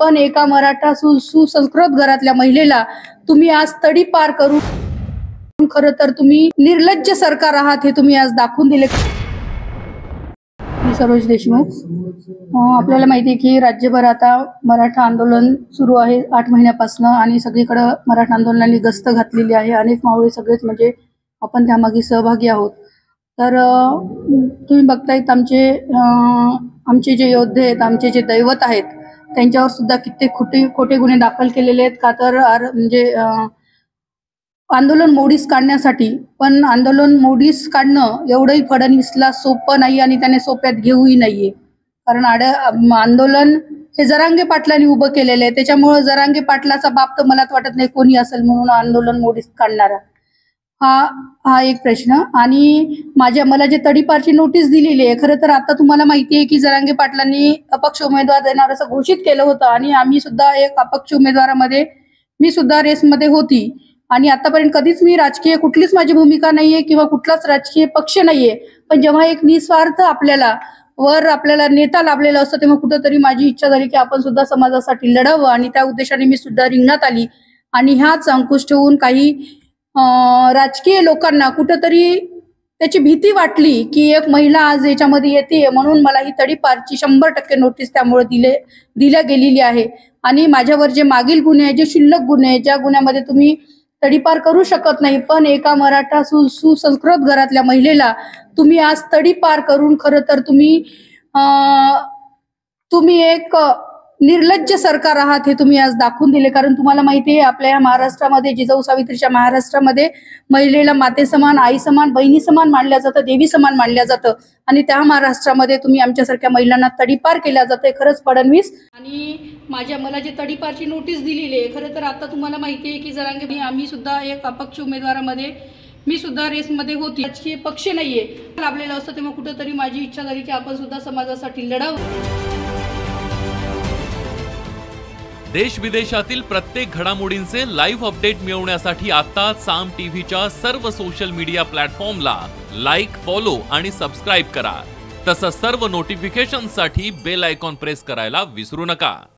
पण एका मराठा सुसंस्कृत घरातल्या महिलेला तुम्ही आज तडीपार करून खरं तर तुम्ही निर्लज्ज सरकार आहात हे तुम्ही आज दाखवून दिले। सरोज देशमुख, आपल्याला माहिती आहे की राज्यभर आता मराठा आंदोलन सुरू आहे 8 महिन्यापासून आणि सगळीकडे मराठा आंदोलनाने गस्त घातलेली आहे। अनेक मावळे सगळेच म्हणजे आपण त्यामागे सहभागी आहोत। तर तुम्ही बघताय आमचे जे योद्धे आहेत, आमचे जे दैवत आहेत, त्यांच्यावर सुद्धा कित्येक खोटे गुन्हे दाखल केलेले आहेत का तर म्हणजे आंदोलन मोडीस काढण्यासाठी। पण आंदोलन मोडीस काढणं एवढंही फडणवीसला सोपं नाही आणि त्याने सोप्यात घेऊही नाहीये, कारण आंदोलन हे जरांगे पाटलांनी उभं केलेलं आहे। त्याच्यामुळे जरांगे पाटलाचा बाप तर मला वाटत नाही कोणी असेल म्हणून आंदोलन मोडीस काढणारा। हा एक प्रश्न। आणि मला जे तडीपारची नोटीस दिलेली आहे, खरं तर आता तुम्हाला माहिती आहे की जरांगे पाटलांनी अपक्ष उमेदवार देणार असं घोषित केलं होतं आणि आम्ही सुद्धा एक अपक्ष उमेदवारामध्ये मी सुद्धा रेसमध्ये होती आणि आतापर्यंत कधीच मी राजकीय कुठलीच माझी भूमिका नाहीये किंवा कुठलाच राजकीय पक्ष नाहीये। पण जेव्हा एक निस्वार्थ आपल्याला नेता लाभलेला असतो तेव्हा कुठेतरी माझी इच्छा झाली की आपण सुद्धा समाजासाठी लढावं आणि त्या उद्देशाने मी सुद्धा रिंगणात आली। आणि ह्याच अंकुश ठेवून काही राजकीय लोकांना कुठेतरी त्याची भीती वाटली की एक महिला आज याच्यामध्ये येते म्हणून मला ही तडीपारची 100% नोटीस त्यामुळे दिल्या गेलेली आहे। आणि माझ्यावर जे मागील गुन्हे जे क्षुल्लक गुन्हे ज्या गुन्ह्यामध्ये तुम्ही तडीपार करू शकत नाही, पण एका मराठा सुसंस्कृत घरातल्या महिलेला तुम्ही आज तडीपार करून खरं तर तुम्ही एक निर्लज्ज सरकार आहात हे तुम्ही आज दाखवून दिले। कारण तुम्हाला माहिती आहे आपल्या या महाराष्ट्रामध्ये जिजाऊ सावित्रीच्या महाराष्ट्रामध्ये महिलेला माते समान, आई समान, बहिणी समान मानल्या जातं, देवी समान मानल्या जातं आणि त्या महाराष्ट्रामध्ये तुम्ही आमच्यासारख्या महिलांना तडीपार केल्या जाते। खरंच फडणवीस आणि मला जे तडीपारची नोटीस दिलेली आहे, खरं तर आता तुम्हाला माहिती आहे की जरांगे आम्ही सुद्धा एक अपक्ष उमेदवारामध्ये मी सुद्धा रेसमध्ये होती, राजकीय पक्ष नाहीये लाभलेला असतो तेव्हा कुठेतरी माझी इच्छा झाली की आपण सुद्धा समाजासाठी लढावं। देश विदेशातील प्रत्येक घडामोडींचे लाईव्ह अपडेट मिळवण्यासाठी आता साम टीव्हीच्या सर्व सोशल मीडिया प्लॅटफॉर्मला लाईक, फॉलो आणि सबस्क्राईब करा। तसंच सर्व नोटिफिकेशनसाठी बेल आयकॉन प्रेस करायला विसरू नका।